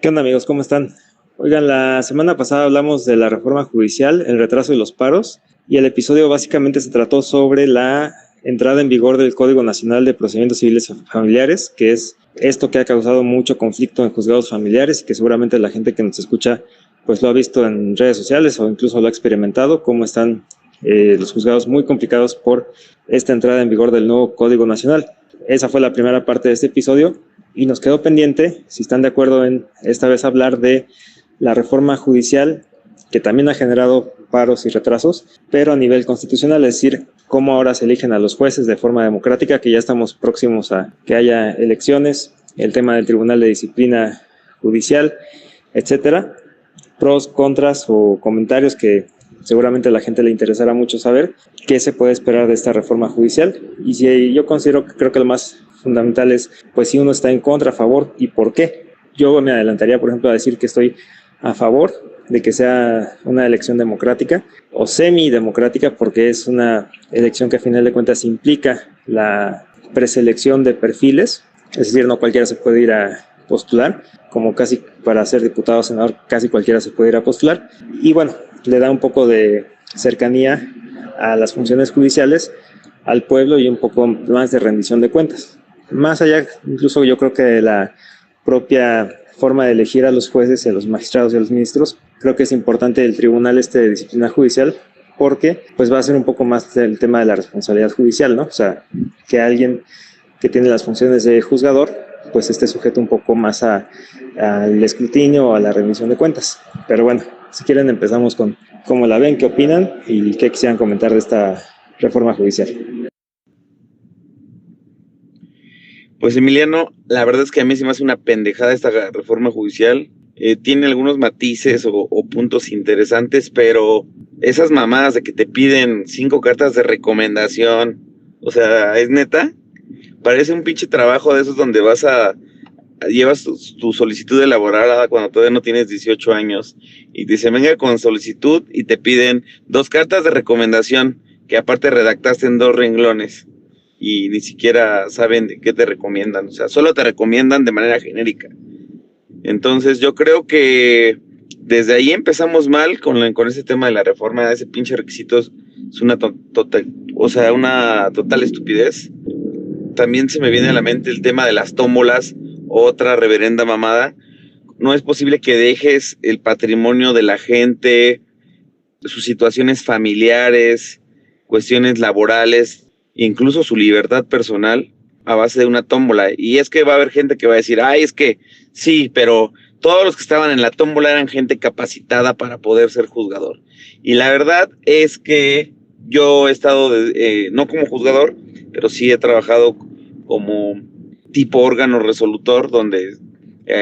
¿Qué onda, amigos? ¿Cómo están? Oigan, la semana pasada hablamos de la reforma judicial, el retraso de los paros, y el episodio básicamente se trató sobre la entrada en vigor del Código Nacional de Procedimientos Civiles Familiares, que es esto que ha causado mucho conflicto en juzgados familiares y que seguramente la gente que nos escucha pues lo ha visto en redes sociales o incluso lo ha experimentado, cómo están los juzgados muy complicados por esta entrada en vigor del nuevo Código Nacional. Esa fue la primera parte de este episodio. Y nos quedó pendiente, si están de acuerdo en esta vez hablar de la reforma judicial, que también ha generado paros y retrasos, pero a nivel constitucional, es decir, cómo ahora se eligen a los jueces de forma democrática, que ya estamos próximos a que haya elecciones, el tema del Tribunal de Disciplina Judicial, etcétera. Pros, contras o comentarios que seguramente a la gente le interesará mucho saber qué se puede esperar de esta reforma judicial. Y si yo creo que lo más fundamental es, pues, si uno está en contra, a favor y por qué. Yo me adelantaría, por ejemplo, a decir que estoy a favor de que sea una elección democrática o semidemocrática, porque es una elección que a final de cuentas implica la preselección de perfiles, es decir, no cualquiera se puede ir a postular, como casi para ser diputado o senador casi cualquiera se puede ir a postular, y bueno, le da un poco de cercanía a las funciones judiciales, al pueblo, y un poco más de rendición de cuentas. Más allá, incluso yo creo que de la propia forma de elegir a los jueces, a los magistrados y a los ministros, creo que es importante el tribunal de disciplina judicial, porque pues va a ser un poco más el tema de la responsabilidad judicial, ¿no? O sea, que alguien que tiene las funciones de juzgador, pues esté sujeto un poco más al escrutinio o a la rendición de cuentas. Pero bueno, si quieren empezamos con cómo la ven, qué opinan y qué quisieran comentar de esta reforma judicial. Pues Emiliano, la verdad es que a mí se me hace una pendejada esta reforma judicial. Tiene algunos matices o puntos interesantes, pero esas mamadas de que te piden 5 cartas de recomendación, o sea, ¿es neta? Parece un pinche trabajo de esos donde llevas tu solicitud elaborada cuando todavía no tienes 18 años y te dicen, venga con solicitud y te piden 2 cartas de recomendación que aparte redactaste en 2 renglones. Y ni siquiera saben de qué te recomiendan, o sea, solo te recomiendan de manera genérica. Entonces yo creo que desde ahí empezamos mal con ese tema de la reforma. Ese pinche requisito es una total estupidez. También se me viene a la mente el tema de las tómbolas, otra reverenda mamada. No es posible que dejes el patrimonio de la gente, sus situaciones familiares, cuestiones laborales, incluso su libertad personal a base de una tómbola. Y es que va a haber gente que va a decir, ay, es que sí, pero todos los que estaban en la tómbola eran gente capacitada para poder ser juzgador. Y la verdad es que yo he estado, no como juzgador, pero sí he trabajado como tipo órgano resolutor, donde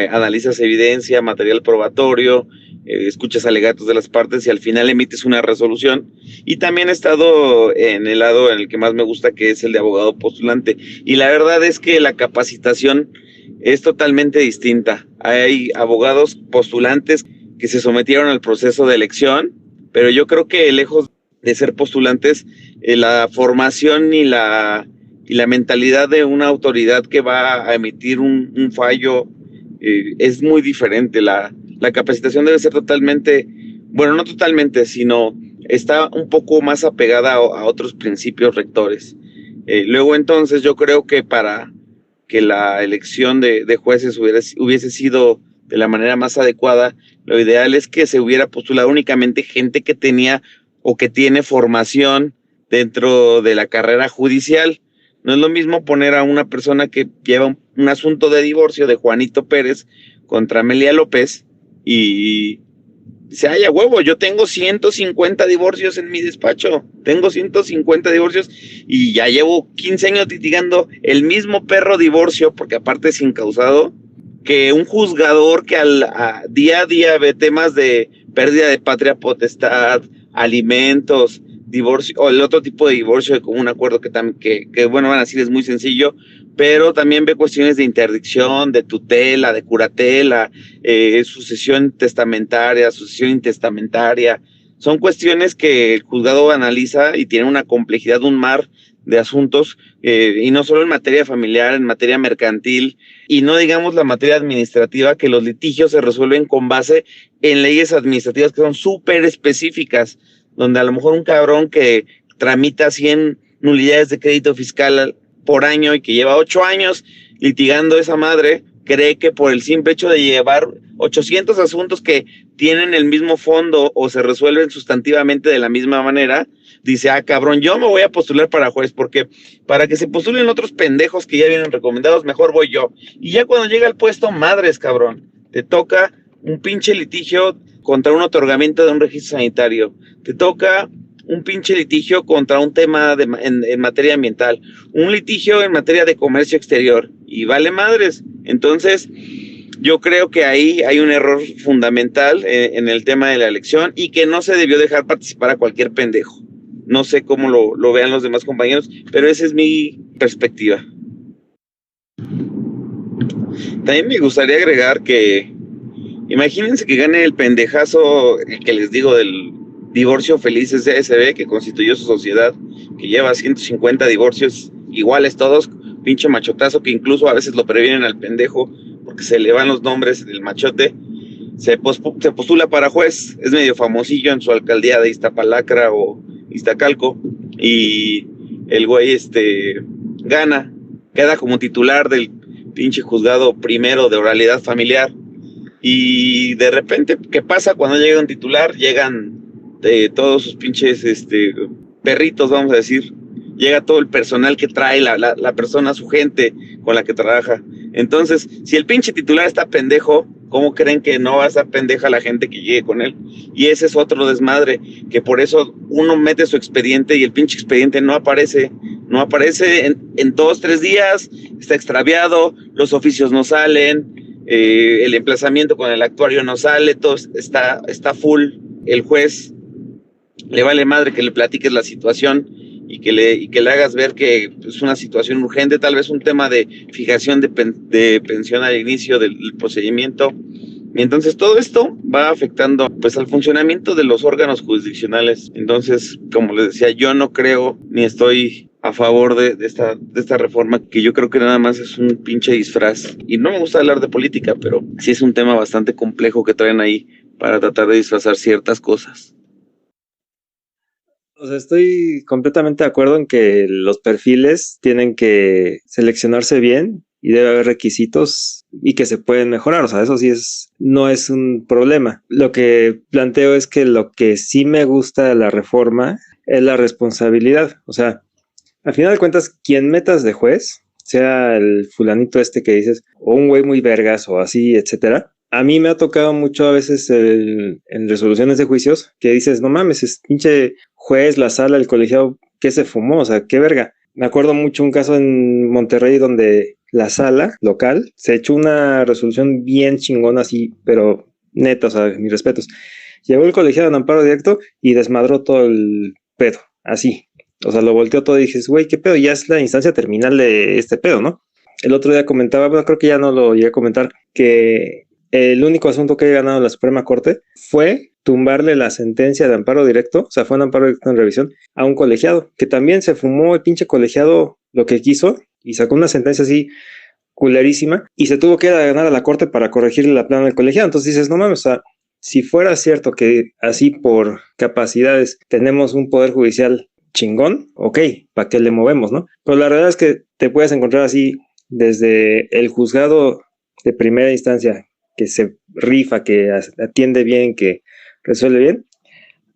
analizas evidencia, material probatorio, escuchas alegatos de las partes y al final emites una resolución. Y también he estado en el lado en el que más me gusta, que es el de abogado postulante. Y la verdad es que la capacitación es totalmente distinta. Hay abogados postulantes que se sometieron al proceso de elección, pero yo creo que lejos de ser postulantes, la formación y la mentalidad de una autoridad que va a emitir un fallo es muy diferente. La capacitación debe ser totalmente, bueno, no totalmente, sino está un poco más apegada a otros principios rectores. Luego entonces yo creo que para que la elección de jueces hubiese sido de la manera más adecuada, lo ideal es que se hubiera postulado únicamente gente que tenía o que tiene formación dentro de la carrera judicial. No es lo mismo poner a una persona que lleva un asunto de divorcio de Juanito Pérez contra Amelia López y dice, ay, a huevo, yo tengo 150 divorcios en mi despacho, tengo 150 divorcios y ya llevo 15 años litigando el mismo perro divorcio, porque aparte es incausado, que un juzgador que día a día ve temas de pérdida de patria potestad, alimentos, divorcio, o el otro tipo de divorcio de común acuerdo que bueno, van a decir es muy sencillo, pero también ve cuestiones de interdicción, de tutela, de curatela, sucesión testamentaria, sucesión intestamentaria. Son cuestiones que el juzgado analiza y tiene una complejidad, un mar de asuntos, y no solo en materia familiar, en materia mercantil, y no digamos la materia administrativa, que los litigios se resuelven con base en leyes administrativas que son súper específicas, donde a lo mejor un cabrón que tramita 100 nulidades de crédito fiscal por año y que lleva 8 años litigando esa madre, cree que por el simple hecho de llevar 800 asuntos que tienen el mismo fondo o se resuelven sustantivamente de la misma manera, dice, cabrón, yo me voy a postular para juez, porque para que se postulen otros pendejos que ya vienen recomendados, mejor voy yo. Y ya cuando llega al puesto, madres, cabrón, te toca un pinche litigio contra un otorgamiento de un registro sanitario, te toca un pinche litigio contra un tema en materia ambiental, un litigio en materia de comercio exterior, y vale madres. Entonces, yo creo que ahí hay un error fundamental en el tema de la elección, y que no se debió dejar participar a cualquier pendejo. No sé cómo lo vean los demás compañeros, pero esa es mi perspectiva. También me gustaría agregar que, imagínense que gane el pendejazo, el que les digo del Divorcio Felices SB, que constituyó su sociedad, que lleva 150 divorcios iguales todos, pinche machotazo, que incluso a veces lo previenen al pendejo, porque se le van los nombres del machote. Se postula para juez, es medio famosillo en su alcaldía de Iztapalacra o Iztacalco, y el güey gana, queda como titular del pinche juzgado primero de oralidad familiar. Y de repente, ¿qué pasa cuando llega un titular? Llegan todos sus pinches perritos, vamos a decir. Llega todo el personal que trae la persona, su gente con la que trabaja. Entonces, si el pinche titular está pendejo, ¿cómo creen que no va a estar pendeja la gente que llegue con él? Y ese es otro desmadre, que por eso uno mete su expediente y el pinche expediente no aparece en 2-3 días, está extraviado, los oficios no salen, el emplazamiento con el actuario no sale, todo está full. El juez le vale madre que le platiques la situación y que le hagas ver que es una situación urgente, tal vez un tema de fijación de pensión al inicio del procedimiento. Y entonces todo esto va afectando pues al funcionamiento de los órganos jurisdiccionales. Entonces, como les decía, yo no creo ni estoy a favor de esta reforma, que yo creo que nada más es un pinche disfraz. Y no me gusta hablar de política, pero sí es un tema bastante complejo que traen ahí para tratar de disfrazar ciertas cosas. O sea, estoy completamente de acuerdo en que los perfiles tienen que seleccionarse bien y debe haber requisitos y que se pueden mejorar. O sea, eso sí no es un problema. Lo que planteo es que lo que sí me gusta de la reforma es la responsabilidad. O sea, al final de cuentas, quien metas de juez, sea el fulanito que dices, o un güey muy vergas o así, etcétera. A mí me ha tocado mucho a veces en resoluciones de juicios que dices, no mames, es pinche juez, la sala, el colegiado, ¿qué se fumó? O sea, qué verga. Me acuerdo mucho un caso en Monterrey donde la sala local se echó una resolución bien chingona así, pero neta, o sea, mis respetos. Llegó el colegiado en amparo directo y desmadró todo el pedo, así. O sea, lo volteó todo y dices, güey, qué pedo, ya es la instancia terminal de este pedo, ¿no? El otro día comentaba, bueno, creo que ya no lo llegué a comentar, que el único asunto que ha ganado la Suprema Corte fue tumbarle la sentencia de amparo directo, o sea, fue un amparo directo en revisión, a un colegiado, que también se fumó el pinche colegiado lo que quiso y sacó una sentencia así culerísima y se tuvo que ir a ganar a la Corte para corregirle la plana del colegiado. Entonces dices, no mames, o sea, si fuera cierto que así por capacidades tenemos un poder judicial chingón, ok, ¿para qué le movemos, no? Pero la realidad es que te puedes encontrar así desde el juzgado de primera instancia, que se rifa, que atiende bien, que resuelve bien,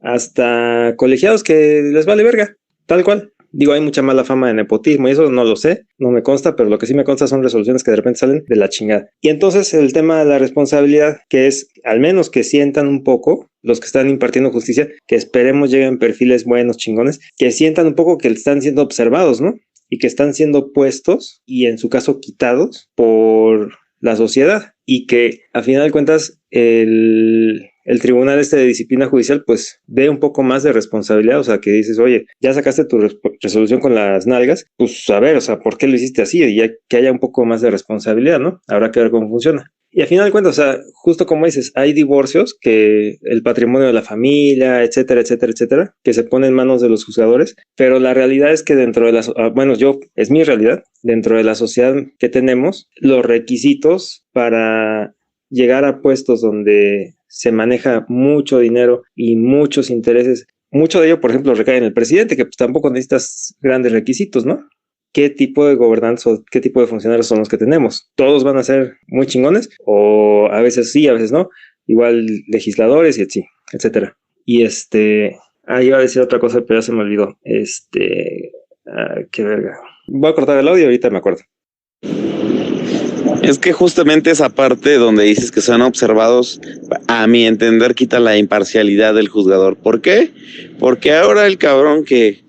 hasta colegiados que les vale verga, tal cual. Digo, hay mucha mala fama de nepotismo y eso no lo sé, no me consta, pero lo que sí me consta son resoluciones que de repente salen de la chingada. Y entonces el tema de la responsabilidad, que es al menos que sientan un poco los que están impartiendo justicia, que esperemos lleguen perfiles buenos, chingones, que sientan un poco que están siendo observados, ¿no? Y que están siendo puestos y en su caso quitados por la sociedad, y que a final de cuentas el tribunal de disciplina judicial pues dé un poco más de responsabilidad, o sea, que dices, oye, ya sacaste tu resolución con las nalgas, pues a ver, o sea, ¿por qué lo hiciste así? Y ya que haya un poco más de responsabilidad, ¿no? Habrá que ver cómo funciona. Y al final de cuentas, o sea, justo como dices, hay divorcios que el patrimonio de la familia, etcétera, etcétera, etcétera, que se pone en manos de los juzgadores, pero la realidad es que dentro de la, es mi realidad, dentro de la sociedad que tenemos, los requisitos para llegar a puestos donde se maneja mucho dinero y muchos intereses, mucho de ello, por ejemplo, recae en el presidente, que pues tampoco necesitas grandes requisitos, ¿no? ¿Qué tipo de gobernanza o qué tipo de funcionarios son los que tenemos? ¿Todos van a ser muy chingones? ¿O a veces sí, a veces no? Igual legisladores y así, etcétera. Y iba a decir otra cosa, pero ya se me olvidó. Qué verga. Voy a cortar el audio y ahorita me acuerdo. Es que justamente esa parte donde dices que son observados, a mi entender, quita la imparcialidad del juzgador. ¿Por qué? Porque ahora el cabrón que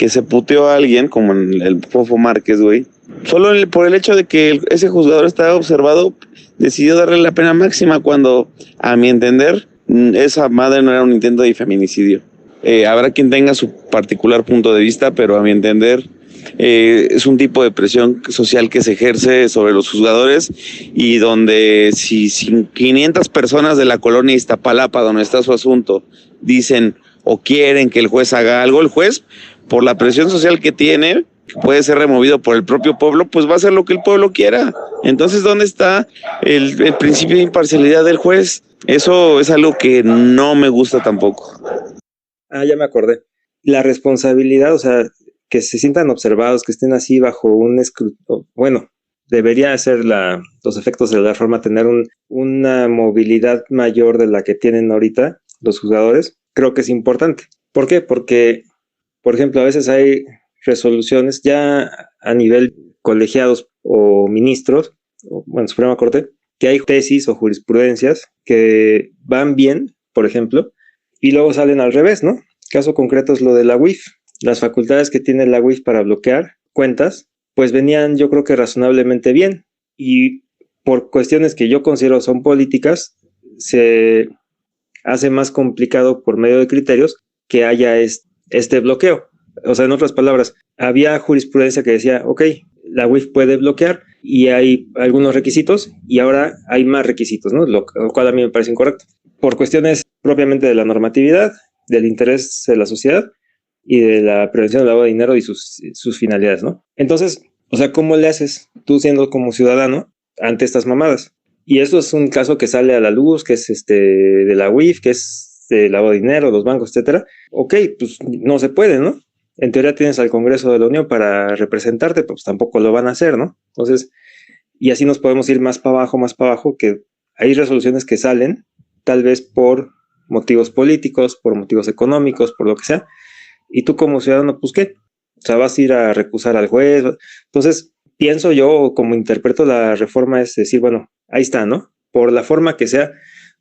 se puteó a alguien, como en el Fofo Márquez, güey, solo por el hecho de que ese juzgador estaba observado, decidió darle la pena máxima cuando, a mi entender, esa madre no era un intento de feminicidio. Habrá quien tenga su particular punto de vista, pero a mi entender es un tipo de presión social que se ejerce sobre los juzgadores y donde si 500 personas de la colonia Iztapalapa, donde está su asunto, dicen o quieren que el juez haga algo, el juez, por la presión social que tiene, puede ser removido por el propio pueblo, pues va a hacer lo que el pueblo quiera. Entonces, ¿dónde está el principio de imparcialidad del juez? Eso es algo que no me gusta tampoco. Ya me acordé. La responsabilidad, o sea, que se sientan observados, que estén así bajo un escrutinio, bueno, debería ser los efectos de la reforma tener una movilidad mayor de la que tienen ahorita los juzgadores. Creo que es importante. ¿Por qué? Porque, por ejemplo, a veces hay resoluciones ya a nivel colegiados o ministros, Suprema Corte, que hay tesis o jurisprudencias que van bien, por ejemplo, y luego salen al revés, ¿no? Caso concreto es lo de la UIF. Las facultades que tiene la UIF para bloquear cuentas, pues venían yo creo que razonablemente bien. Y por cuestiones que yo considero son políticas, se hace más complicado por medio de criterios que haya este bloqueo. O sea, en otras palabras, había jurisprudencia que decía, ok, la UIF puede bloquear y hay algunos requisitos y ahora hay más requisitos, ¿no? Lo cual a mí me parece incorrecto. Por cuestiones propiamente de la normatividad, del interés de la sociedad y de la prevención del lavado de dinero y sus finalidades, ¿no? Entonces, o sea, ¿cómo le haces tú siendo como ciudadano ante estas mamadas? Y esto es un caso que sale a la luz, que es de la UIF, que es de lavado de dinero, los bancos, etcétera. Ok, pues no se puede, ¿no? En teoría tienes al Congreso de la Unión para representarte, pues tampoco lo van a hacer, ¿no? Entonces, y así nos podemos ir más para abajo, que hay resoluciones que salen, tal vez por motivos políticos, por motivos económicos, por lo que sea, y tú como ciudadano, pues ¿qué? O sea, vas a ir a recusar al juez. Entonces, pienso yo, como interpreto la reforma, es decir, bueno, ahí está, ¿no? Por la forma que sea,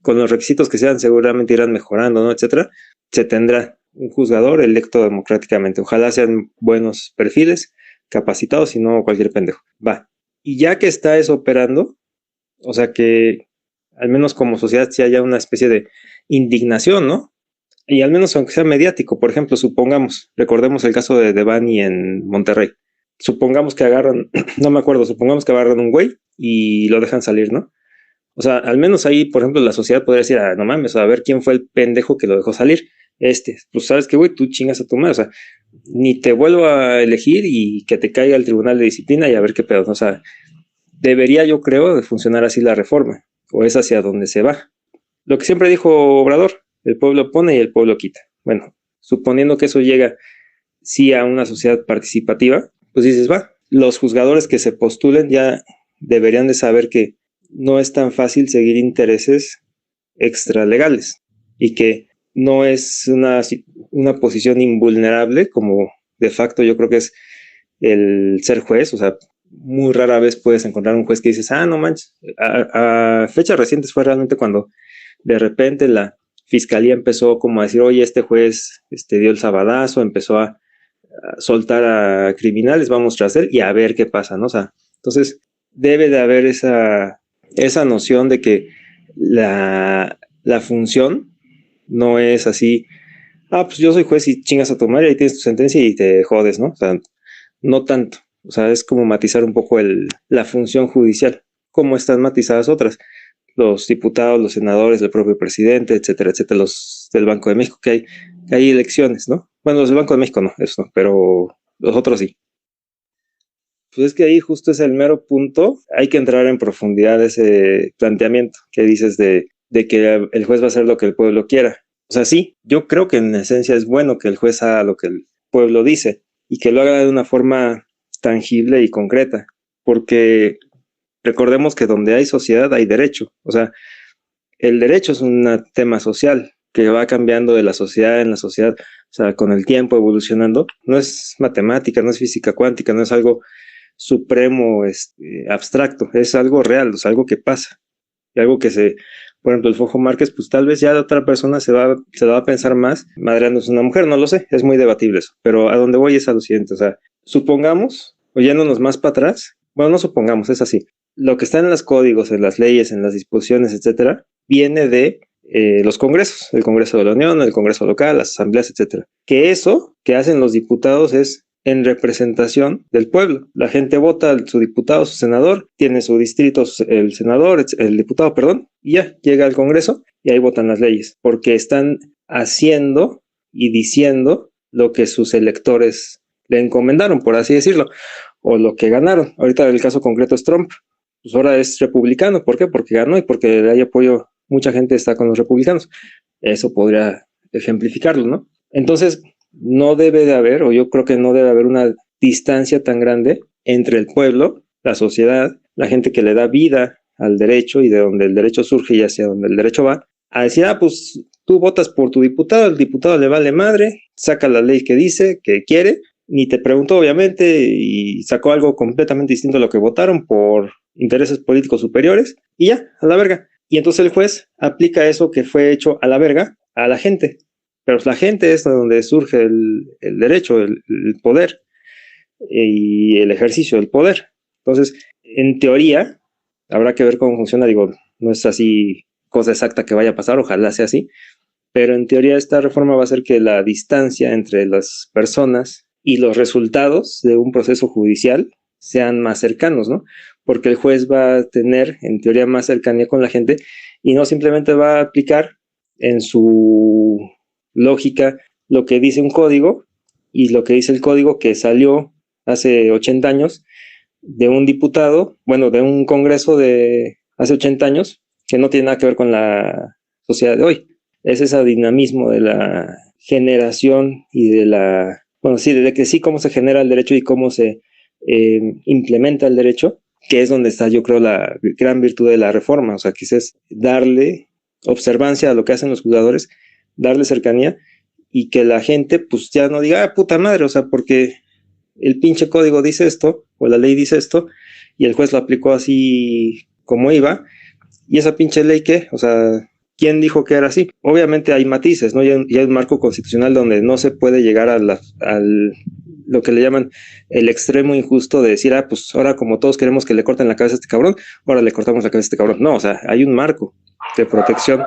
con los requisitos que sean, seguramente irán mejorando, ¿no? Etcétera. Se tendrá un juzgador electo democráticamente. Ojalá sean buenos perfiles, capacitados y no cualquier pendejo. Va. Y ya que está eso operando, o sea que al menos como sociedad sí haya una especie de indignación, ¿no? Y al menos aunque sea mediático, por ejemplo, recordemos el caso de Devani en Monterrey. Supongamos que agarran, no me acuerdo, supongamos que agarran un güey y lo dejan salir, ¿no? O sea, al menos ahí, por ejemplo, la sociedad podría decir, no mames, a ver quién fue el pendejo que lo dejó salir. Pues sabes que, güey, tú chingas a tu madre, o sea, ni te vuelvo a elegir y que te caiga el tribunal de disciplina y a ver qué pedo, ¿no? O sea, debería, yo creo, de funcionar así la reforma, o es hacia donde se va. Lo que siempre dijo Obrador, el pueblo pone y el pueblo quita. Bueno, suponiendo que eso llega sí a una sociedad participativa, pues dices, va, los juzgadores que se postulen ya deberían de saber que no es tan fácil seguir intereses extralegales y que no es una posición invulnerable como de facto yo creo que es el ser juez. O sea, muy rara vez puedes encontrar un juez que dices, no manches. A fechas recientes fue realmente cuando de repente la fiscalía empezó como a decir, oye, este juez dio el sabadazo, empezó a soltar a criminales, vamos tras él y a ver qué pasa, ¿no? O sea, entonces debe de haber esa noción de que la función no es así, pues yo soy juez y chingas a tu madre y tienes tu sentencia y te jodes, ¿no? O sea, no tanto. O sea, es como matizar un poco la función judicial. como están matizadas otras. Los diputados, los senadores, el propio presidente, etcétera, etcétera, los del Banco de México, que hay elecciones, ¿no? Bueno, los del Banco de México no, eso no, pero los otros sí. Pues es que ahí justo es el mero punto. Hay que entrar en profundidad ese planteamiento que dices de que el juez va a hacer lo que el pueblo quiera. O sea, sí, yo creo que en esencia es bueno que el juez haga lo que el pueblo dice y que lo haga de una forma tangible y concreta, porque recordemos que donde hay sociedad hay derecho. O sea, el derecho es un tema social que va cambiando de la sociedad en la sociedad, o sea, con el tiempo evolucionando. No es matemática, no es física cuántica, no es algo supremo, abstracto, es algo real, es algo que pasa, y algo que por ejemplo, el Fofo Márquez, pues tal vez ya otra persona se va a pensar más madreándose una mujer, no lo sé, es muy debatible eso, pero a donde voy es a lo siguiente, o sea, supongamos, oyéndonos más para atrás, bueno, no supongamos, es así, lo que está en los códigos, en las leyes, en las disposiciones, etcétera, viene de los congresos, el Congreso de la Unión, el Congreso local, las asambleas, etcétera, que eso que hacen los diputados es en representación del pueblo. La gente vota a su diputado, su senador, tiene su distrito, el senador, el diputado, perdón, y ya llega al Congreso y ahí votan las leyes, porque están haciendo y diciendo lo que sus electores le encomendaron, por así decirlo, o lo que ganaron. Ahorita el caso concreto es Trump, pues ahora es republicano. ¿Por qué? Porque ganó y porque hay apoyo, mucha gente está con los republicanos. Eso podría ejemplificarlo, ¿no? Entonces, no debe de haber, o yo creo que no debe haber una distancia tan grande entre el pueblo, la sociedad, la gente que le da vida al derecho y de donde el derecho surge y hacia donde el derecho va, a decir, pues tú votas por tu diputado, el diputado le vale madre, saca la ley que dice, que quiere, ni te preguntó obviamente y sacó algo completamente distinto a lo que votaron por intereses políticos superiores y ya, a la verga. Y entonces el juez aplica eso que fue hecho a la verga a la gente. Pero la gente es donde surge el derecho, el poder y el ejercicio del poder. Entonces, en teoría, habrá que ver cómo funciona. Digo, no es así cosa exacta que vaya a pasar, ojalá sea así, pero en teoría esta reforma va a hacer que la distancia entre las personas y los resultados de un proceso judicial sean más cercanos, ¿no? Porque el juez va a tener, en teoría, más cercanía con la gente y no simplemente va a aplicar en su lógica lo que dice un código y lo que dice el código que salió hace 80 años de un diputado, bueno, de un congreso de hace 80 años, que no tiene nada que ver con la sociedad de hoy. Es ese dinamismo de la generación y de la, bueno, sí, de que sí, cómo se genera el derecho y cómo se implementa el derecho, que es donde está, yo creo, la gran virtud de la reforma. O sea, quizás darle observancia a lo que hacen los juzgadores, darle cercanía y que la gente pues ya no diga, puta madre, o sea, porque el pinche código dice esto o la ley dice esto y el juez lo aplicó así como iba y esa pinche ley ¿qué? O sea, ¿quién dijo que era así? Obviamente hay matices, ¿no? Ya hay un marco constitucional donde no se puede llegar al lo que le llaman el extremo injusto de decir, pues ahora como todos queremos que le corten la cabeza a este cabrón, ahora le cortamos la cabeza a este cabrón. No, o sea, hay un marco de protección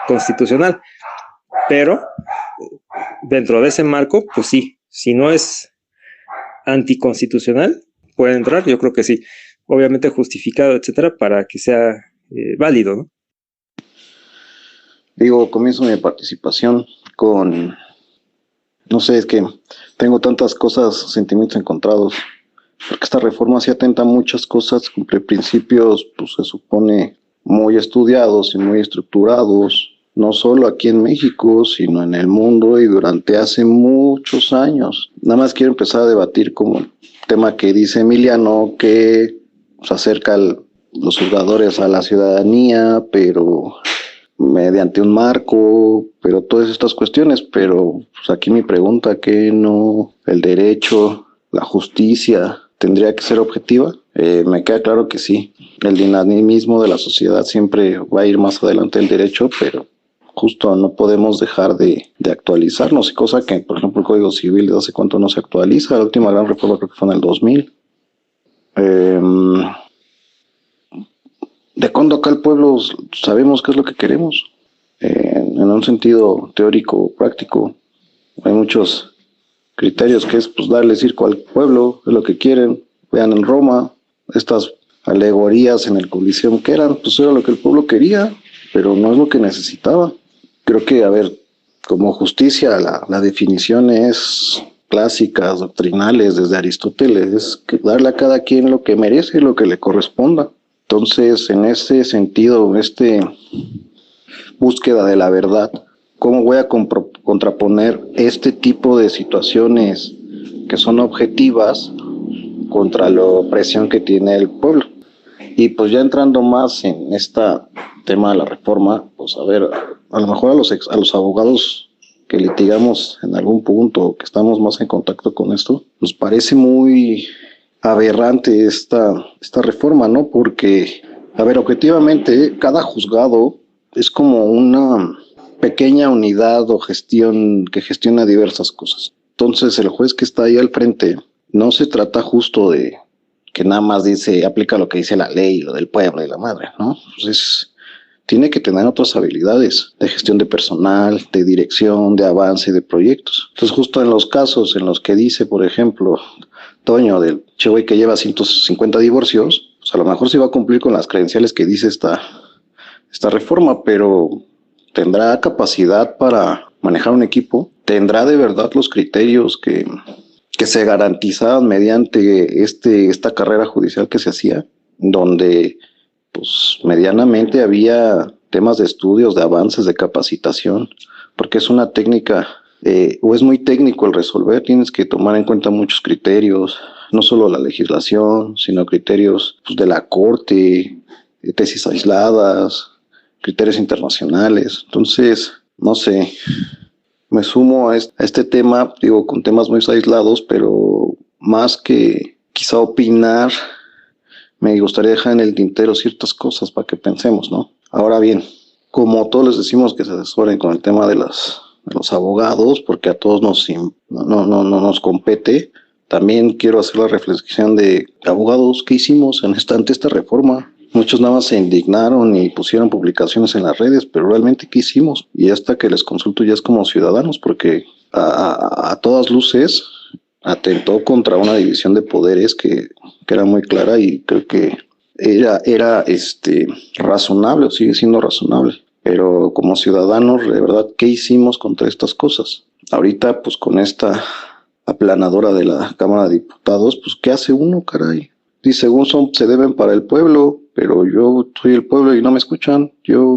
constitucional, pero dentro de ese marco, pues sí, si no es anticonstitucional, puede entrar, yo creo que sí, obviamente justificado, etcétera, para que sea válido, ¿no? Digo, comienzo mi participación con, no sé, es que tengo tantas cosas, sentimientos encontrados, porque esta reforma sí atenta a muchas cosas, cumple principios, pues se supone muy estudiados y muy estructurados, no solo aquí en México, sino en el mundo y durante hace muchos años. Nada más quiero empezar a debatir como el tema que dice Emiliano, que se acerca los juzgadores a la ciudadanía, pero mediante un marco, pero todas estas cuestiones, pero pues aquí mi pregunta, ¿qué no el derecho, la justicia tendría que ser objetiva? Me queda claro que sí, el dinamismo de la sociedad siempre va a ir más adelante del derecho, pero justo no podemos dejar de actualizarnos, cosa que, por ejemplo, el Código Civil de hace cuánto no se actualiza. La última gran reforma creo que fue en el 2000. De cuando acá el pueblo sabemos qué es lo que queremos, en un sentido teórico, práctico. Hay muchos criterios que es pues darle circo al pueblo, es lo que quieren. Vean en Roma, estas alegorías en el Coliseum, que eran, pues era lo que el pueblo quería, pero no es lo que necesitaba. Creo que, a ver, como justicia, la definición es clásicas, doctrinales, desde Aristóteles, es darle a cada quien lo que merece y lo que le corresponda. Entonces, en ese sentido, búsqueda de la verdad, ¿cómo voy a contraponer este tipo de situaciones que son objetivas contra la opresión que tiene el pueblo? Y pues ya entrando más en este tema de la reforma, pues a ver, a lo mejor a los abogados que litigamos en algún punto, que estamos más en contacto con esto, nos parece muy aberrante esta reforma, ¿no? Porque, a ver, objetivamente, cada juzgado es como una pequeña unidad o gestión que gestiona diversas cosas. Entonces, el juez que está ahí al frente, no se trata justo de que nada más aplica lo que dice la ley, lo del pueblo y la madre, ¿no? Entonces, tiene que tener otras habilidades de gestión de personal, de dirección, de avance de proyectos. Entonces, justo en los casos en los que dice, por ejemplo, Toño, del che güey que lleva 150 divorcios, pues a lo mejor sí va a cumplir con las credenciales que dice esta reforma, pero ¿tendrá capacidad para manejar un equipo? ¿Tendrá de verdad los criterios que se garantizaban mediante esta carrera judicial que se hacía, donde pues medianamente había temas de estudios, de avances, de capacitación, porque es una técnica, o es muy técnico el resolver, tienes que tomar en cuenta muchos criterios, no solo la legislación, sino criterios pues, de la corte, tesis aisladas, criterios internacionales. Entonces, no sé, me sumo a este tema, digo, con temas muy aislados, pero más que quizá opinar, me gustaría dejar en el tintero ciertas cosas para que pensemos, ¿no? Ahora bien, como todos les decimos que se asesoren con el tema de los abogados, porque a todos no nos compete, también quiero hacer la reflexión de abogados, ¿qué hicimos ante esta reforma? Muchos nada más se indignaron y pusieron publicaciones en las redes, pero realmente ¿qué hicimos? Y hasta que les consulto ya es como ciudadanos, porque a todas luces atentó contra una división de poderes que era muy clara y creo que era razonable o sigue siendo razonable. Pero como ciudadanos, de verdad, ¿qué hicimos contra estas cosas? Ahorita, pues con esta aplanadora de la Cámara de Diputados, pues ¿qué hace uno, caray? Y según se deben para el pueblo, pero yo soy el pueblo y no me escuchan. Yo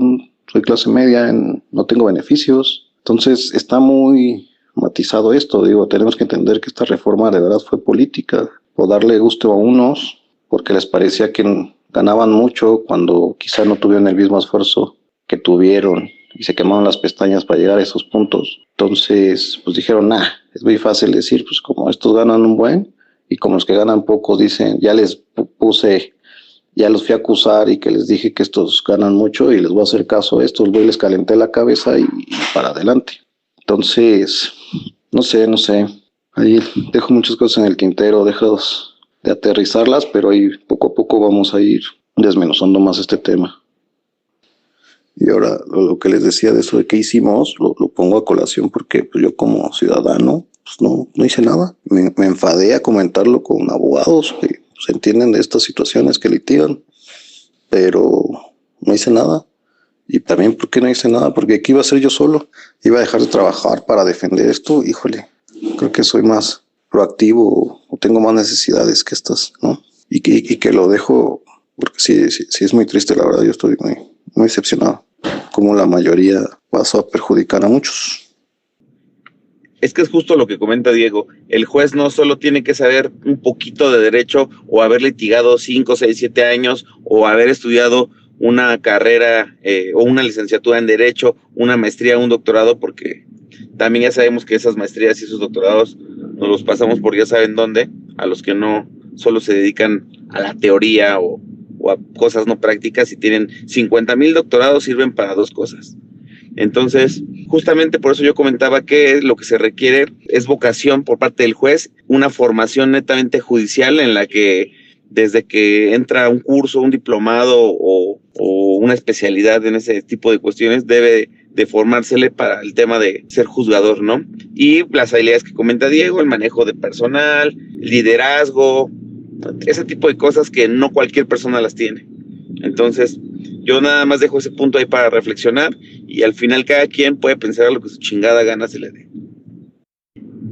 soy clase media, no tengo beneficios. Entonces está muy matizado esto. Digo, tenemos que entender que esta reforma de verdad fue política, o darle gusto a unos porque les parecía que ganaban mucho cuando quizá no tuvieron el mismo esfuerzo que tuvieron y se quemaron las pestañas para llegar a esos puntos. Entonces, pues dijeron, es muy fácil decir, pues como estos ganan un buen, y como los que ganan poco dicen, ya los fui a acusar y que les dije que estos ganan mucho y les voy a hacer caso a estos, les calenté la cabeza y para adelante. Entonces, no sé, ahí dejo muchas cosas en el tintero, dejo de aterrizarlas, pero ahí poco a poco vamos a ir desmenuzando más este tema. Y ahora lo que les decía de eso de qué hicimos, lo pongo a colación porque pues, yo como ciudadano pues, no hice nada. Me enfadé a comentarlo con abogados que se entienden de estas situaciones que litigan, pero no hice nada. Y también, ¿por qué no hice nada? Porque aquí iba a ser yo solo. Iba a dejar de trabajar para defender esto. Híjole, creo que soy más proactivo o tengo más necesidades que estas, ¿no? Y que lo dejo, porque sí es muy triste, la verdad. Yo estoy muy decepcionado. Como la mayoría pasó a perjudicar a muchos. Es que es justo lo que comenta Diego. El juez no solo tiene que saber un poquito de derecho o haber litigado 5, 6, 7 años o haber estudiado una carrera o una licenciatura en derecho, una maestría, un doctorado, porque también ya sabemos que esas maestrías y esos doctorados nos los pasamos por ya saben dónde, a los que no solo se dedican a la teoría o a cosas no prácticas y tienen 50,000 doctorados, sirven para 2 cosas. Entonces, justamente por eso yo comentaba que lo que se requiere es vocación por parte del juez, una formación netamente judicial en la que desde que entra un curso, un diplomado o una especialidad en ese tipo de cuestiones debe de formársele para el tema de ser juzgador, ¿no? Y las habilidades que comenta Diego, el manejo de personal, liderazgo, ese tipo de cosas que no cualquier persona las tiene. Entonces, yo nada más dejo ese punto ahí para reflexionar y al final cada quien puede pensar lo que su chingada gana se le dé.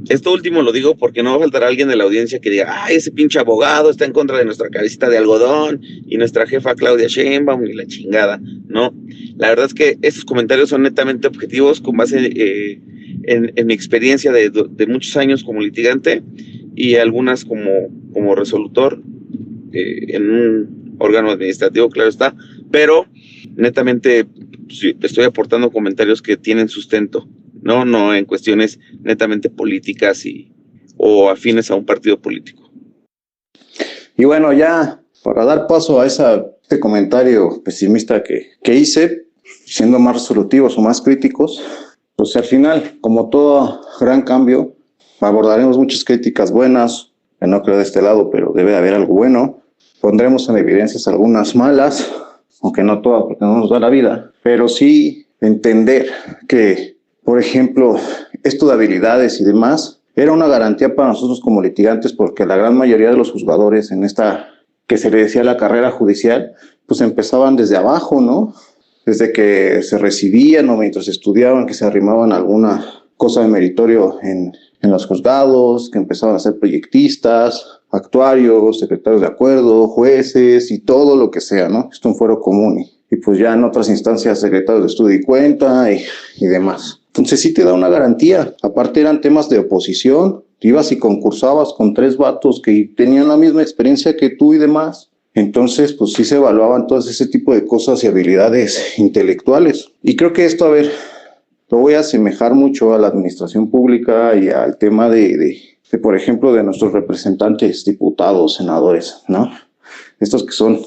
Esto último lo digo porque no va a faltar alguien de la audiencia que diga, ay, ese pinche abogado está en contra de nuestra cabecita de algodón y nuestra jefa Claudia Sheinbaum y la chingada. No, la verdad es que estos comentarios son netamente objetivos con base en mi experiencia de muchos años como litigante y algunas como resolutor en un órgano administrativo, claro está, pero netamente sí, estoy aportando comentarios que tienen sustento. No en cuestiones netamente políticas o afines a un partido político. Y bueno, ya para dar paso a este comentario pesimista que hice, siendo más resolutivos o más críticos, pues al final, como todo gran cambio, abordaremos muchas críticas buenas, que no creo de este lado, pero debe de haber algo bueno. Pondremos en evidencias algunas malas, aunque no todas, porque no nos da la vida, pero sí entender que, por ejemplo, esto de habilidades y demás, era una garantía para nosotros como litigantes porque la gran mayoría de los juzgadores en esta, que se le decía la carrera judicial, pues empezaban desde abajo, ¿no? Desde que se recibían o mientras estudiaban, que se arrimaban alguna cosa de meritorio en los juzgados, que empezaban a ser proyectistas, actuarios, secretarios de acuerdo, jueces y todo lo que sea, ¿no? Esto es un fuero común y pues ya en otras instancias secretarios de estudio y cuenta y demás. Entonces sí te da una garantía. Aparte eran temas de oposición. Ibas y concursabas con 3 vatos que tenían la misma experiencia que tú y demás. Entonces, pues sí se evaluaban todo ese tipo de cosas y habilidades intelectuales. Y creo que esto, a ver, lo voy a asemejar mucho a la administración pública y al tema de por ejemplo, de nuestros representantes, diputados, senadores, ¿no? Estos que son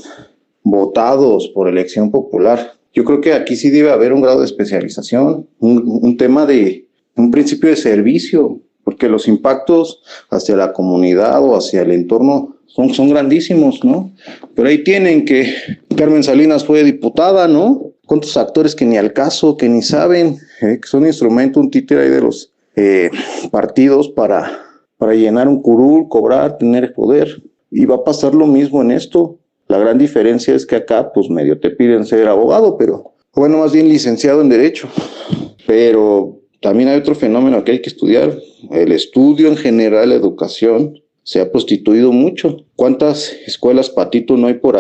votados por elección popular. Yo creo que aquí sí debe haber un grado de especialización, un tema de un principio de servicio, porque los impactos hacia la comunidad o hacia el entorno son grandísimos, ¿no? Pero ahí tienen que Carmen Salinas fue diputada, ¿no? ¿Cuántos actores que ni al caso, que ni saben, que son instrumento, un títere ahí de los partidos para llenar un curul, cobrar, tener poder? Y va a pasar lo mismo en esto. La gran diferencia es que acá, pues medio te piden ser abogado, pero, bueno, más bien licenciado en Derecho. Pero también hay otro fenómeno que hay que estudiar. El estudio en general, la educación, se ha prostituido mucho. ¿Cuántas escuelas patito no hay por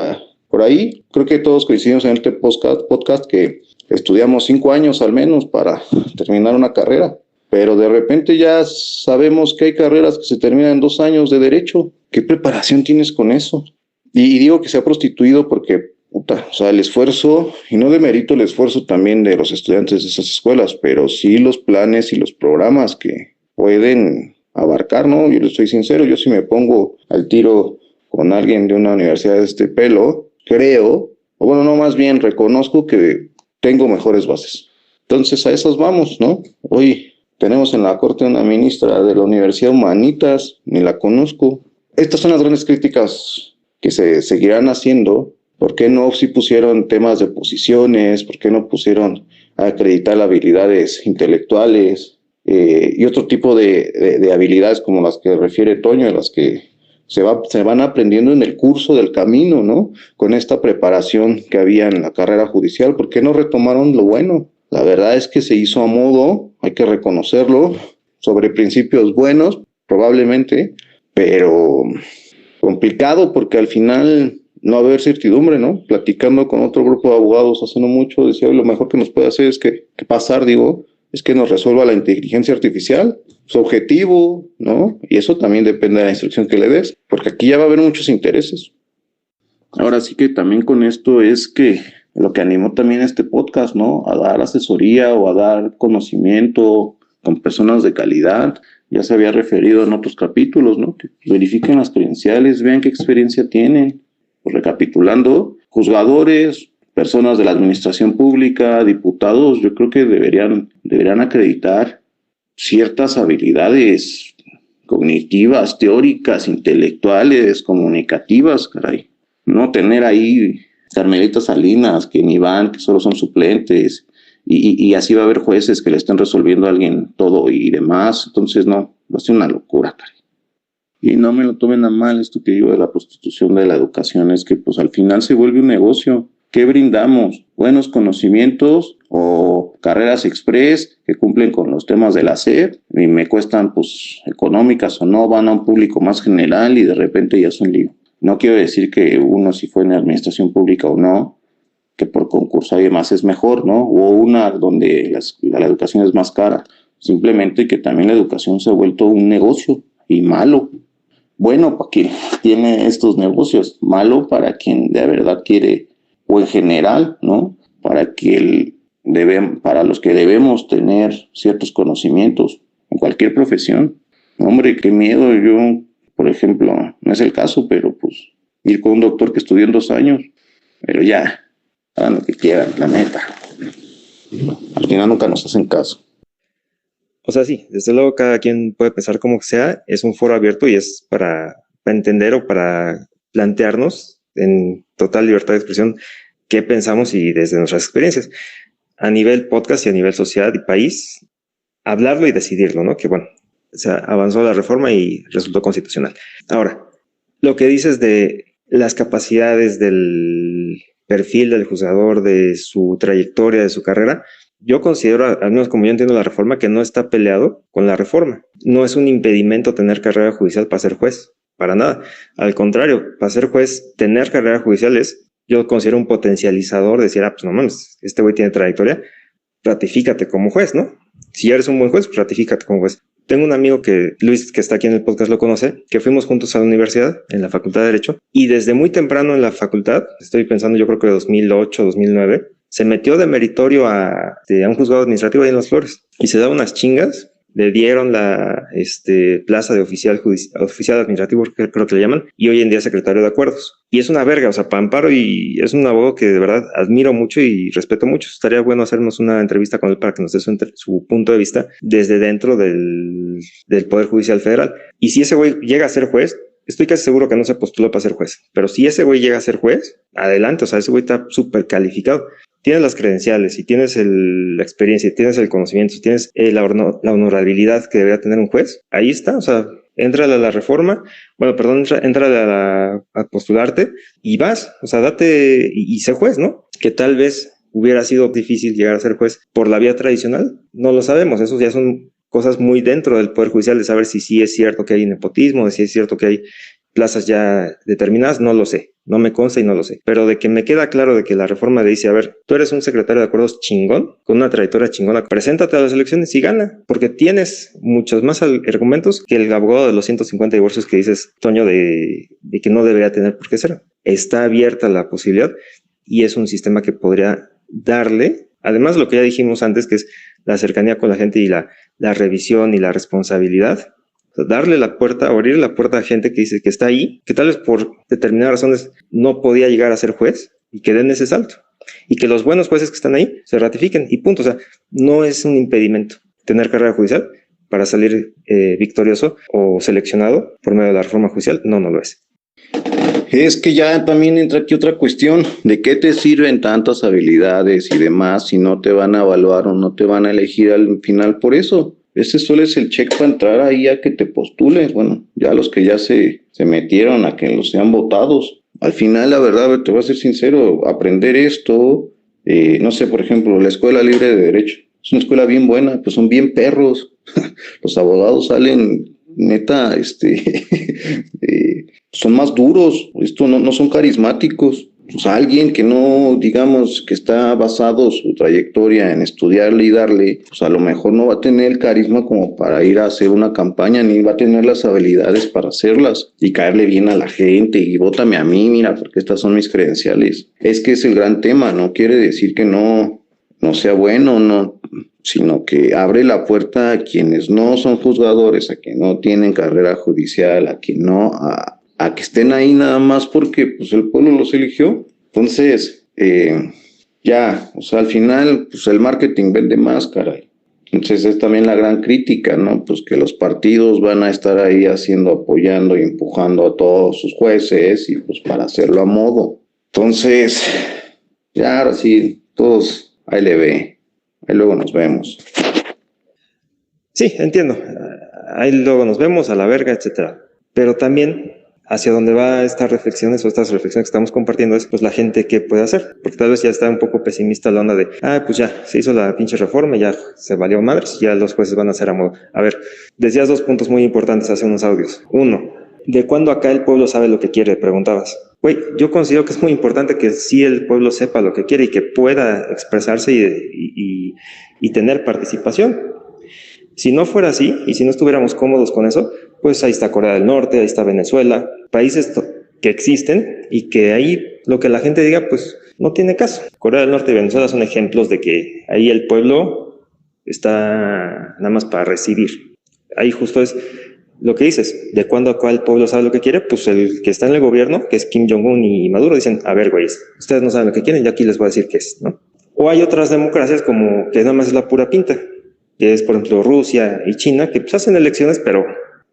ahí? Creo que todos coincidimos en este podcast que estudiamos 5 años al menos para terminar una carrera. Pero de repente ya sabemos que hay carreras que se terminan en 2 años de Derecho. ¿Qué preparación tienes con eso? Y digo que se ha prostituido porque, o sea, el esfuerzo, y no demerito el esfuerzo también de los estudiantes de esas escuelas, pero sí los planes y los programas que pueden abarcar, ¿no? Yo les soy sincero, yo si me pongo al tiro con alguien de una universidad de este pelo, creo, o bueno, no, más bien reconozco que tengo mejores bases. Entonces a esas vamos, ¿no? Hoy tenemos en la corte una ministra de la Universidad Humanitas, ni la conozco. Estas son las grandes críticas que se seguirán haciendo. ¿Por qué no si pusieron temas de posiciones? ¿Por qué no pusieron a acreditar habilidades intelectuales y otro tipo de habilidades como las que refiere Toño, las que se van aprendiendo en el curso del camino, ¿no? Con esta preparación que había en la carrera judicial. ¿Por qué no retomaron lo bueno? La verdad es que se hizo a modo, hay que reconocerlo, sobre principios buenos, probablemente, pero complicado porque al final no va a haber certidumbre, ¿no? Platicando con otro grupo de abogados hace no mucho, decía, lo mejor que nos puede hacer es que es que nos resuelva la inteligencia artificial, su objetivo, ¿no? Y eso también depende de la instrucción que le des, porque aquí ya va a haber muchos intereses. Ahora sí que también con esto es que lo que animó también este podcast, ¿no? A dar asesoría o a dar conocimiento con personas de calidad. Ya se había referido en otros capítulos, ¿no? Que verifiquen las credenciales, vean qué experiencia tienen. Pues recapitulando, juzgadores, personas de la administración pública, diputados, yo creo que deberían acreditar ciertas habilidades cognitivas, teóricas, intelectuales, comunicativas, caray. No tener ahí Carmelita Salinas, que ni van, que solo son suplentes, y así va a haber jueces que le estén resolviendo a alguien todo y demás. Entonces, no, va a ser una locura, caray. Y no me lo tomen a mal esto que digo de la prostitución de la educación, es que pues al final se vuelve un negocio. ¿Qué brindamos? Buenos conocimientos o carreras express que cumplen con los temas de la SEP y me cuestan pues económicas o no, van a un público más general y de repente ya es un lío. No quiero decir que uno si fue en administración pública o no, que por concurso y demás es mejor, ¿no? O una donde la educación es más cara. Simplemente que también la educación se ha vuelto un negocio y malo. Bueno para quien tiene estos negocios, malo para quien de verdad quiere, o en general, ¿no? Para los que debemos tener ciertos conocimientos en cualquier profesión. Hombre, qué miedo. Yo, por ejemplo, no es el caso, pero pues ir con un doctor que estudió en 2 años, pero ya, hagan lo que quieran, la neta. Al final nunca nos hacen caso. O sea, sí, desde luego cada quien puede pensar como que sea, es un foro abierto y es para entender o para plantearnos en total libertad de expresión qué pensamos y desde nuestras experiencias. A nivel podcast y a nivel sociedad y país, hablarlo y decidirlo, ¿no? Que bueno, o sea, avanzó la reforma y resultó constitucional. Ahora, lo que dices de las capacidades del perfil del juzgador, de su trayectoria, de su carrera, yo considero, al menos como yo entiendo la reforma, que no está peleado con la reforma. No es un impedimento tener carrera judicial para ser juez, para nada. Al contrario, para ser juez, tener carrera judicial yo considero un potencializador de decir, pues no mames, este güey tiene trayectoria, ratifícate como juez, ¿no? Si ya eres un buen juez, pues ratifícate como juez. Tengo un amigo que, Luis, que está aquí en el podcast, lo conoce, que fuimos juntos a la universidad, en la Facultad de Derecho, y desde muy temprano en la facultad, estoy pensando yo creo que 2008, 2009, se metió de meritorio a un juzgado administrativo ahí en Las Flores y se daba unas chingas. Le dieron la plaza de oficial administrativo, creo que le llaman, y hoy en día es secretario de acuerdos. Y es una verga, o sea, para amparo, y es un abogado que de verdad admiro mucho y respeto mucho. Estaría bueno hacernos una entrevista con él para que nos dé su punto de vista desde dentro del Poder Judicial Federal. Y si ese güey llega a ser juez, estoy casi seguro que no se postuló para ser juez, pero si ese güey llega a ser juez, adelante, o sea, ese güey está súper calificado. Tienes las credenciales, si tienes la experiencia, si tienes el conocimiento, si tienes la honorabilidad que debería tener un juez, ahí está, o sea, entra a la reforma, entra a postularte y vas, o sea, date y sé juez, ¿no? Que tal vez hubiera sido difícil llegar a ser juez por la vía tradicional, no lo sabemos, esos ya son cosas muy dentro del Poder Judicial de saber si sí es cierto que hay nepotismo, de si es cierto que hay plazas ya determinadas, no lo sé, no me consta y no lo sé, pero de que me queda claro de que la reforma le dice, a ver, tú eres un secretario de acuerdos chingón, con una trayectoria chingona, preséntate a las elecciones y gana, porque tienes muchos más argumentos que el abogado de los 150 divorcios que dices, Toño, de que no debería tener por qué ser. Está abierta la posibilidad y es un sistema que podría darle, además lo que ya dijimos antes, que es la cercanía con la gente y la revisión y la responsabilidad. O sea, darle la puerta, abrir la puerta a gente que dice que está ahí, que tal vez por determinadas razones no podía llegar a ser juez y que den ese salto. Y que los buenos jueces que están ahí se ratifiquen y punto. O sea, no es un impedimento tener carrera judicial para salir victorioso o seleccionado por medio de la reforma judicial. No, no lo es. Es que ya también entra aquí otra cuestión, ¿de qué te sirven tantas habilidades y demás si no te van a evaluar o no te van a elegir al final por eso? Ese solo es el check para entrar ahí a que te postules. Bueno, ya los que ya se metieron a que los sean votados. Al final, la verdad, te voy a ser sincero, aprender esto, no sé, por ejemplo, la Escuela Libre de Derecho, es una escuela bien buena, pues son bien perros. Los abogados salen, neta, son más duros, no son carismáticos. Pues alguien que no, digamos, que está basado su trayectoria en estudiarle y darle, pues a lo mejor no va a tener el carisma como para ir a hacer una campaña, ni va a tener las habilidades para hacerlas y caerle bien a la gente y vótame a mí, mira, porque estas son mis credenciales. Es que es el gran tema, no quiere decir que no sea bueno, no, sino que abre la puerta a quienes no son juzgadores, a quienes no tienen carrera judicial, a que estén ahí nada más porque pues el pueblo los eligió. Entonces, ya, o sea, al final, pues el marketing vende más, caray. Entonces es también la gran crítica, ¿no? Pues que los partidos van a estar ahí apoyando y empujando a todos sus jueces y pues para hacerlo a modo. Entonces, ya ahora sí, todos ahí le ve, ahí luego nos vemos. Sí, entiendo. Ahí luego nos vemos, a la verga, etcétera. pero también hacia dónde va estas reflexiones o estas reflexiones que estamos compartiendo es pues la gente qué puede hacer, porque tal vez ya está un poco pesimista la onda de, pues ya, se hizo la pinche reforma, ya se valió madres, ya los jueces van a hacer a modo. A ver, decías 2 puntos muy importantes hace unos audios. 1, ¿de cuándo acá el pueblo sabe lo que quiere? Preguntabas. Güey, yo considero que es muy importante que sí el pueblo sepa lo que quiere y que pueda expresarse y tener participación. Si no fuera así, y si no estuviéramos cómodos con eso, pues ahí está Corea del Norte, ahí está Venezuela, países que existen y que ahí lo que la gente diga, pues no tiene caso. Corea del Norte y Venezuela son ejemplos de que ahí el pueblo está nada más para recibir. Ahí justo es lo que dices, de cuándo a cuál el pueblo sabe lo que quiere, pues el que está en el gobierno, que es Kim Jong-un y Maduro, dicen, a ver, güeyes, ustedes no saben lo que quieren, yo aquí les voy a decir qué es, ¿no? O hay otras democracias como que nada más es la pura pinta, que es, por ejemplo, Rusia y China, que pues hacen elecciones, pero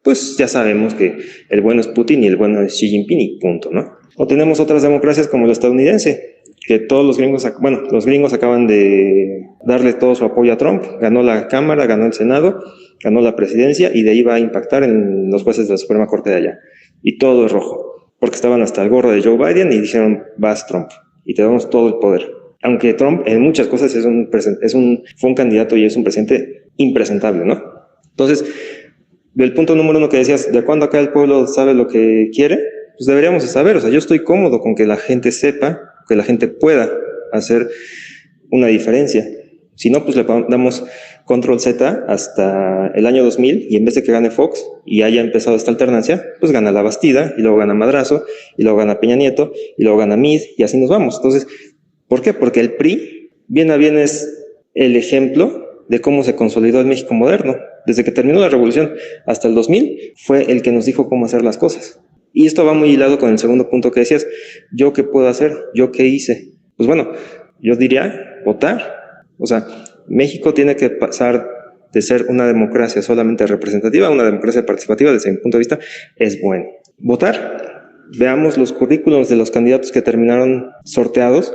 pues ya sabemos que el bueno es Putin y el bueno es Xi Jinping y punto, ¿no? O tenemos otras democracias como la estadounidense, que todos los gringos acaban de darle todo su apoyo a Trump, ganó la Cámara, ganó el Senado, ganó la presidencia y de ahí va a impactar en los jueces de la Suprema Corte de allá. Y todo es rojo, porque estaban hasta el gorro de Joe Biden y dijeron, vas Trump, y te damos todo el poder. Aunque Trump en muchas cosas fue un candidato y es un presidente impresentable, ¿no? Entonces, del punto número 1 que decías, ¿de cuándo acá el pueblo sabe lo que quiere? Pues deberíamos de saber, o sea, yo estoy cómodo con que la gente sepa, que la gente pueda hacer una diferencia. Si no, pues le damos control Z hasta el año 2000 y en vez de que gane Fox y haya empezado esta alternancia, pues gana La Bastida y luego gana Madrazo y luego gana Peña Nieto y luego gana Mid y así nos vamos. Entonces, ¿por qué? Porque el PRI, bien a bien, es el ejemplo de cómo se consolidó el México moderno. Desde que terminó la revolución hasta el 2000, fue el que nos dijo cómo hacer las cosas. Y esto va muy hilado con el segundo punto que decías, ¿yo qué puedo hacer? ¿Yo qué hice? Pues bueno, yo diría votar. O sea, México tiene que pasar de ser una democracia solamente representativa a una democracia participativa. Desde mi punto de vista, es bueno. Votar. Veamos los currículums de los candidatos que terminaron sorteados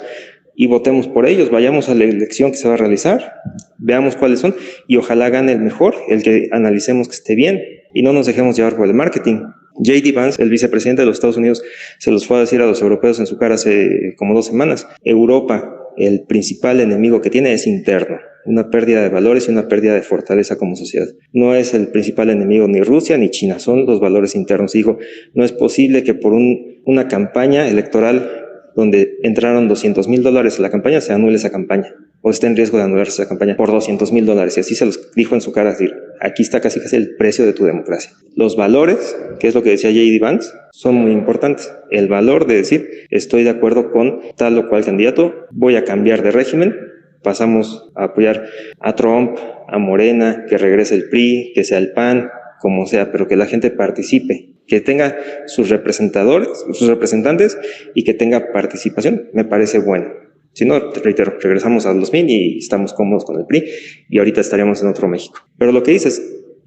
y votemos por ellos, vayamos a la elección que se va a realizar, veamos cuáles son y ojalá gane el mejor, el que analicemos que esté bien y no nos dejemos llevar por el marketing. J.D. Vance, el vicepresidente de los Estados Unidos, se los fue a decir a los europeos en su cara hace como 2 semanas. Europa, el principal enemigo que tiene es interno, una pérdida de valores y una pérdida de fortaleza como sociedad. No es el principal enemigo ni Rusia ni China, son los valores internos. Dijo, no es posible que por una campaña electoral donde entraron $200,000 a la campaña, se anule esa campaña, o está en riesgo de anularse esa campaña por $200,000. Y así se los dijo en su cara, decir, aquí está casi el precio de tu democracia. Los valores, que es lo que decía J.D. Vance, son muy importantes. El valor de decir, estoy de acuerdo con tal o cual candidato, voy a cambiar de régimen, pasamos a apoyar a Trump, a Morena, que regrese el PRI, que sea el PAN, como sea, pero que la gente participe, que tenga sus representantes y que tenga participación, me parece bueno. Si no, te reitero, regresamos al 2000 y estamos cómodos con el PRI y ahorita estaríamos en otro México. Pero lo que dices,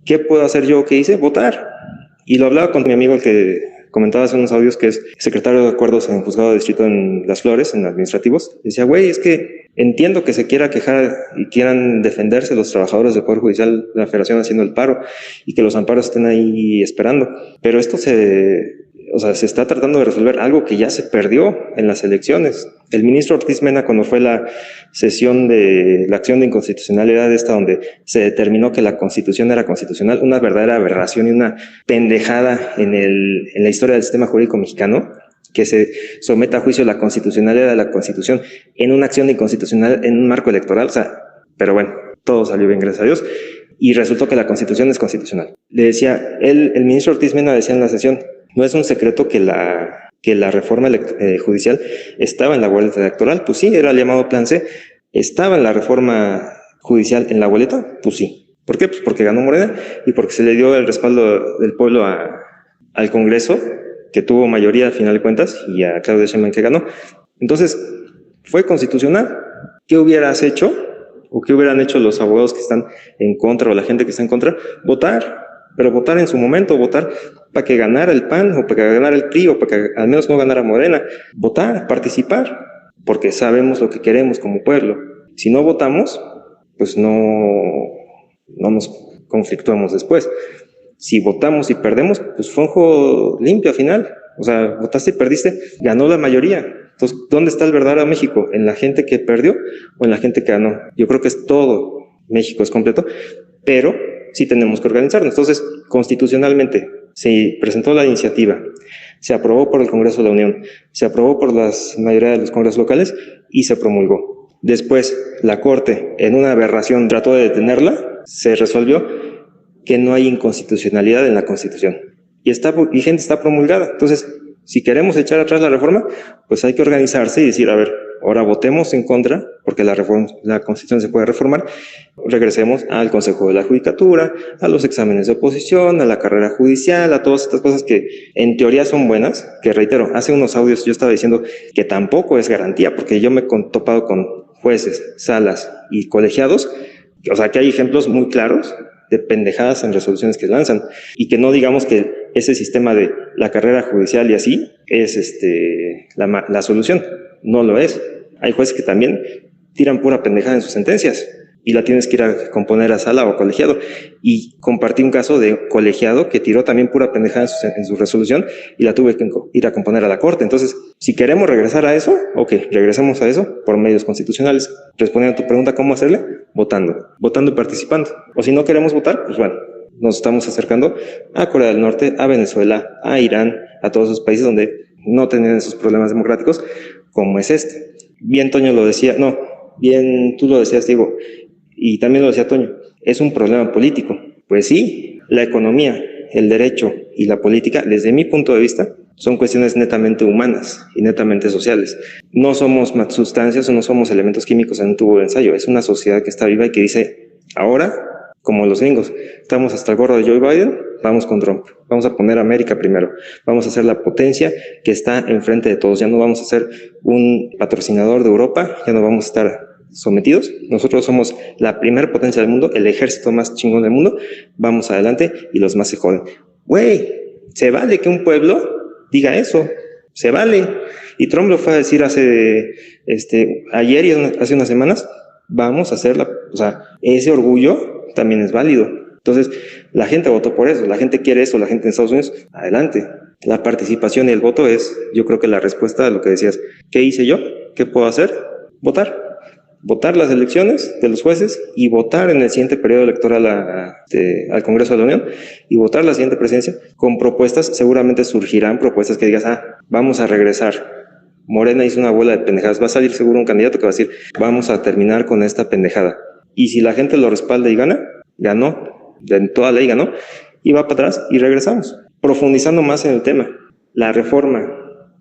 ¿qué puedo hacer yo? ¿Qué hice? Votar. Y lo hablaba con mi amigo, el que comentaba hace unos audios, que es secretario de acuerdos en el juzgado de distrito en Las Flores, en administrativos. Decía, güey, es que entiendo que se quiera quejar y quieran defenderse los trabajadores del Poder Judicial de la Federación haciendo el paro y que los amparos estén ahí esperando. Pero esto se está tratando de resolver algo que ya se perdió en las elecciones. El ministro Ortiz Mena, cuando fue la sesión de la acción de inconstitucionalidad esta donde se determinó que la Constitución era constitucional, una verdadera aberración y una pendejada en la historia del sistema jurídico mexicano, que se someta a juicio la constitucionalidad de la Constitución en una acción de inconstitucional en un marco electoral. O sea, pero bueno, todo salió bien, gracias a Dios. Y resultó que la Constitución es constitucional. Le decía, el ministro Ortiz Mena decía en la sesión, no es un secreto que la reforma judicial estaba en la boleta electoral. Pues sí, era el llamado Plan C. ¿Estaba en la reforma judicial en la boleta? Pues sí. ¿Por qué? Pues porque ganó Morena y porque se le dio el respaldo del pueblo al Congreso, que tuvo mayoría al final de cuentas, y a Claudia Sheinbaum que ganó. Entonces, fue constitucional. ¿Qué hubieras hecho? ¿O qué hubieran hecho los abogados que están en contra o la gente que está en contra? Votar. Pero votar en su momento, votar para que ganara el PAN o para que ganara el PRI o para que al menos no ganara Morena. Votar, participar, porque sabemos lo que queremos como pueblo. Si no votamos, pues no nos conflictuamos después. Si votamos y perdemos, pues fue un juego limpio al final. O sea, votaste y perdiste, ganó la mayoría. Entonces, ¿dónde está el verdadero México? ¿En la gente que perdió o en la gente que ganó? Yo creo que es todo. México es completo, pero sí tenemos que organizarnos. Entonces, constitucionalmente, se presentó la iniciativa, se aprobó por el Congreso de la Unión, se aprobó por la mayoría de los congresos locales y se promulgó. Después, la Corte, en una aberración, trató de detenerla, se resolvió que no hay inconstitucionalidad en la Constitución. Y está vigente, está promulgada. Entonces, si queremos echar atrás la reforma, pues hay que organizarse y decir, a ver, ahora votemos en contra, porque la Constitución se puede reformar, regresemos al Consejo de la Judicatura, a los exámenes de oposición, a la carrera judicial, a todas estas cosas que en teoría son buenas, que reitero, hace unos audios yo estaba diciendo que tampoco es garantía, porque yo me he topado con jueces, salas y colegiados, o sea que hay ejemplos muy claros de pendejadas en resoluciones que lanzan, y que no digamos que ese sistema de la carrera judicial y así es la solución. No lo es. Hay jueces que también tiran pura pendejada en sus sentencias y la tienes que ir a componer a sala o colegiado. Y compartí un caso de colegiado que tiró también pura pendejada en su resolución y la tuve que ir a componer a la corte. Entonces, si queremos regresar a eso, ok, regresemos a eso por medios constitucionales. Respondiendo a tu pregunta, ¿cómo hacerle? Votando y participando. O si no queremos votar, pues bueno, nos estamos acercando a Corea del Norte, a Venezuela, a Irán, a todos esos países donde no tenían esos problemas democráticos como es este. Bien Toño lo decía, no, bien tú lo decías, Diego, y también lo decía Toño, es un problema político. Pues sí, la economía, el derecho y la política, desde mi punto de vista, son cuestiones netamente humanas y netamente sociales. No somos sustancias o no somos elementos químicos en un tubo de ensayo, es una sociedad que está viva y que dice, ahora, como los gringos, estamos hasta el gorro de Joe Biden, vamos con Trump, vamos a poner a América primero, vamos a ser la potencia que está enfrente de todos, ya no vamos a ser un patrocinador de Europa, ya no vamos a estar sometidos, nosotros somos la primera potencia del mundo, el ejército más chingón del mundo, vamos adelante y los más se joden. Güey, se vale que un pueblo diga eso, se vale. Y Trump lo fue a decir ayer y hace unas semanas, vamos a hacerla, o sea, ese orgullo también es válido. Entonces, la gente votó por eso, la gente quiere eso, la gente en Estados Unidos, adelante. La participación y el voto es, yo creo que la respuesta a lo que decías. ¿Qué hice yo? ¿Qué puedo hacer? Votar. Votar las elecciones de los jueces y votar en el siguiente periodo electoral al Congreso de la Unión y votar la siguiente presidencia con propuestas. Seguramente surgirán propuestas que digas, vamos a regresar. Morena hizo una bola de pendejadas. Va a salir seguro un candidato que va a decir, vamos a terminar con esta pendejada. Y si la gente lo respalda y gana, ganó, de toda ley ganó, y va para atrás y regresamos. Profundizando más en el tema, la reforma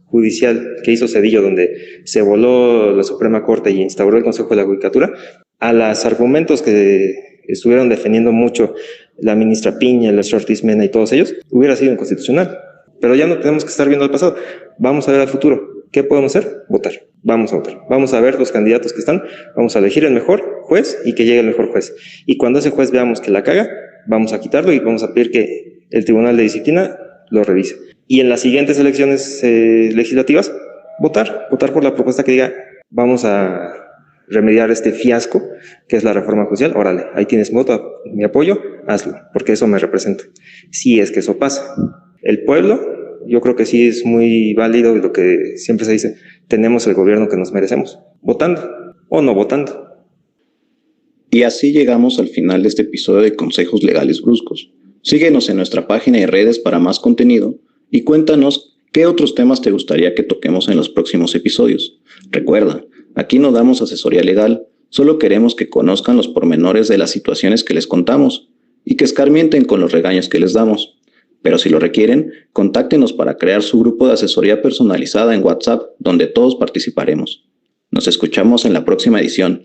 judicial que hizo Zedillo, donde se voló la Suprema Corte y instauró el Consejo de la Judicatura, a los argumentos que estuvieron defendiendo mucho la ministra Piña, el Ortiz Mena y todos ellos, hubiera sido inconstitucional. Pero ya no tenemos que estar viendo al pasado, vamos a ver al futuro. ¿Qué podemos hacer? Votar. Vamos a votar. Vamos a ver los candidatos que están, vamos a elegir el mejor juez y que llegue el mejor juez. Y cuando ese juez veamos que la caga, vamos a quitarlo y vamos a pedir que el Tribunal de Disciplina lo revise. Y en las siguientes elecciones legislativas, votar por la propuesta que diga, vamos a remediar este fiasco que es la reforma judicial. Órale, ahí tienes mi apoyo, hazlo, porque eso me representa. Si es que eso pasa. El pueblo, yo creo que sí es muy válido lo que siempre se dice, tenemos el gobierno que nos merecemos, votando o no votando. Y así llegamos al final de este episodio de Consejos Legales Bruscos. Síguenos en nuestra página y redes para más contenido y cuéntanos qué otros temas te gustaría que toquemos en los próximos episodios. Recuerda, aquí no damos asesoría legal, solo queremos que conozcan los pormenores de las situaciones que les contamos y que escarmienten con los regaños que les damos. Pero si lo requieren, contáctenos para crear su grupo de asesoría personalizada en WhatsApp, donde todos participaremos. Nos escuchamos en la próxima edición.